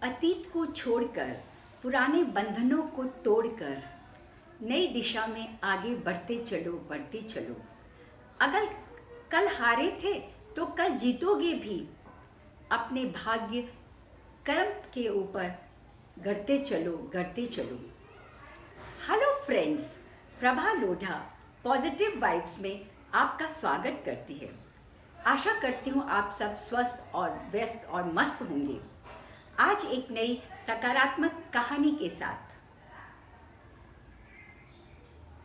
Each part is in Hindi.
अतीत को छोड़कर, पुराने बंधनों को तोड़कर, नई दिशा में आगे बढ़ते चलो, बढ़ते चलो। अगर कल हारे थे तो कल जीतोगे भी। अपने भाग्य कर्म के ऊपर गढ़ते चलो, गढ़ते चलो। Hello friends, Prabha Lodha positive vibes में आपका स्वागत करती है। आशा करती हूँ आप सब स्वस्थ और व्यस्त और मस्त होंगे। आज एक नई सकारात्मक कहानी के साथ।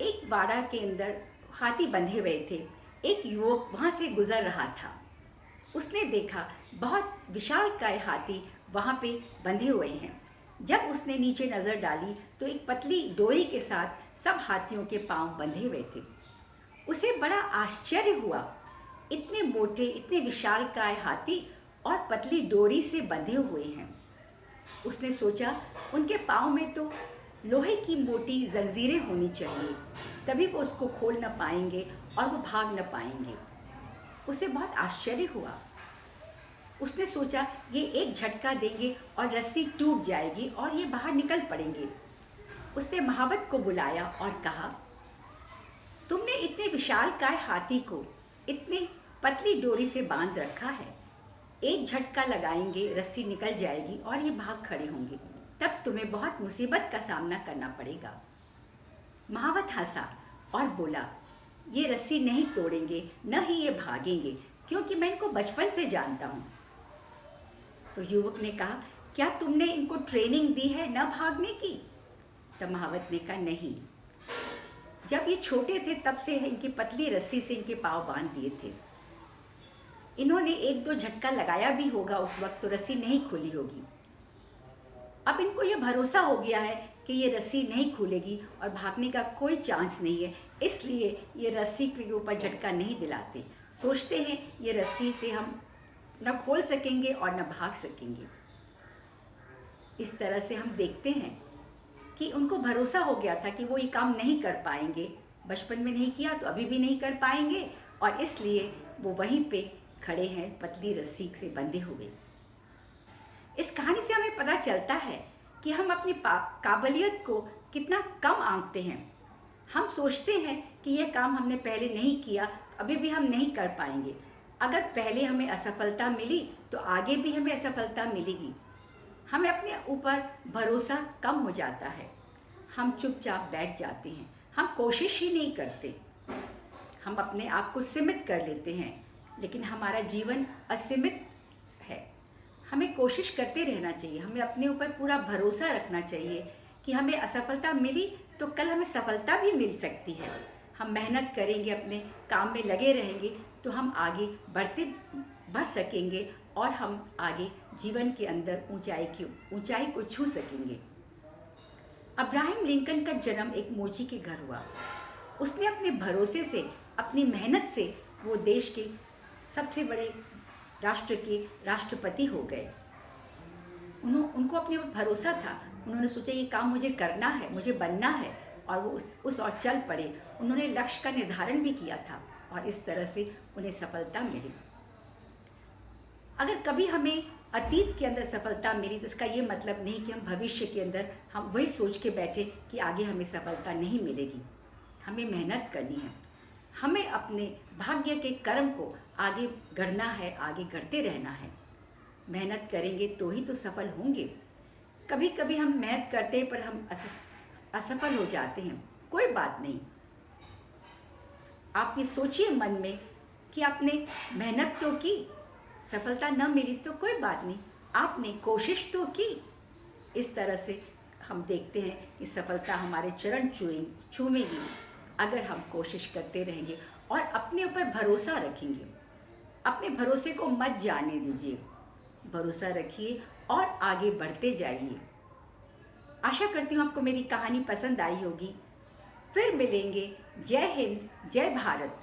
एक वाड़ा के अंदर हाथी बंधे हुए थे। एक युवक वहाँ से गुजर रहा था। उसने देखा बहुत विशालकाय हाथी वहाँ पे बंधे हुए हैं। जब उसने नीचे नज़र डाली तो एक पतली डोरी के साथ सब हाथियों के पांव बंधे हुए थे। उसे बड़ा आश्चर्य हुआ, इतने मोटे, इतने विशालकाय हाथी और पतली डोरी से बंधे हुए हैं। उसने सोचा उनके पाँव में तो लोहे की मोटी जंजीरें होनी चाहिए, तभी वो उसको खोल न पाएंगे और वो भाग न पाएंगे। उसे बहुत आश्चर्य हुआ। उसने सोचा ये एक झटका देंगे और रस्सी टूट जाएगी और ये बाहर निकल पड़ेंगे। उसने महावत को बुलाया और कहा, तुमने इतने विशालकाय हाथी को इतनी पतली डोरी से बांध रखा है, एक झटका लगाएंगे रस्सी निकल जाएगी और ये भाग खड़े होंगे, तब तुम्हें बहुत मुसीबत का सामना करना पड़ेगा। महावत हंसा और बोला, ये रस्सी नहीं तोड़ेंगे, न ही ये भागेंगे, क्योंकि मैं इनको बचपन से जानता हूँ। तो युवक ने कहा, क्या तुमने इनको ट्रेनिंग दी है न भागने की? तब महावत ने कहा, नहीं, जब ये छोटे थे तब से इनकी पतली रस्सी से इनके पाँव बांध दिए थे। इन्होंने एक दो झटका लगाया भी होगा उस वक्त तो रस्सी नहीं खुली होगी। अब इनको ये भरोसा हो गया है कि ये रस्सी नहीं खुलेगी और भागने का कोई चांस नहीं है, इसलिए ये रस्सी के ऊपर झटका नहीं दिलाते। सोचते हैं ये रस्सी से हम न खोल सकेंगे और न भाग सकेंगे। इस तरह से हम देखते हैं कि उनको भरोसा हो गया था कि वो ये काम नहीं कर पाएंगे। बचपन में नहीं किया तो अभी भी नहीं कर पाएंगे और इसलिए वो वहीं पे खड़े हैं पतली रस्सी से बंधे हुए। इस कहानी से हमें पता चलता है कि हम अपनी काबिलियत को कितना कम आंकते हैं। हम सोचते हैं कि यह काम हमने पहले नहीं किया, अभी भी हम नहीं कर पाएंगे। अगर पहले हमें असफलता मिली तो आगे भी हमें असफलता मिलेगी। हमें अपने ऊपर भरोसा कम हो जाता है। हम चुपचाप बैठ जाते हैं, हम कोशिश ही नहीं करते। हम अपने आप को सीमित कर लेते हैं, लेकिन हमारा जीवन असीमित है। हमें कोशिश करते रहना चाहिए। हमें अपने ऊपर पूरा भरोसा रखना चाहिए कि हमें असफलता मिली तो कल हमें सफलता भी मिल सकती है। हम मेहनत करेंगे, अपने काम में लगे रहेंगे तो हम आगे बढ़ सकेंगे और हम आगे जीवन के अंदर ऊंचाई को छू सकेंगे। अब्राहम लिंकन का जन्म एक मोची के घर हुआ। उसने अपने भरोसे से, अपनी मेहनत से वो देश के सबसे बड़े राष्ट्र के राष्ट्रपति हो गए। उनको अपने ऊपर भरोसा था। उन्होंने सोचा ये काम मुझे करना है, मुझे बनना है, और वो उस और चल पड़े। उन्होंने लक्ष्य का निर्धारण भी किया था और इस तरह से उन्हें सफलता मिली। अगर कभी हमें अतीत के अंदर सफलता मिली तो इसका ये मतलब नहीं कि हम भविष्य के अंदर हम वही सोच के बैठे कि आगे हमें सफलता नहीं मिलेगी। हमें मेहनत करनी है। हमें अपने भाग्य के कर्म को आगे गढ़ना है, आगे गढ़ते रहना है। मेहनत करेंगे तो ही तो सफल होंगे। कभी कभी हम मेहनत करते हैं पर हम असफल हो जाते हैं, कोई बात नहीं। आप ये सोचिए मन में कि आपने मेहनत तो की, सफलता न मिली तो कोई बात नहीं, आपने कोशिश तो की। इस तरह से हम देखते हैं कि सफलता हमारे चरण छूमेगी अगर हम कोशिश करते रहेंगे और अपने ऊपर भरोसा रखेंगे। अपने भरोसे को मत जाने दीजिए, भरोसा रखिए और आगे बढ़ते जाइए। आशा करती हूँ आपको मेरी कहानी पसंद आई होगी। फिर मिलेंगे। जय हिंद, जय भारत।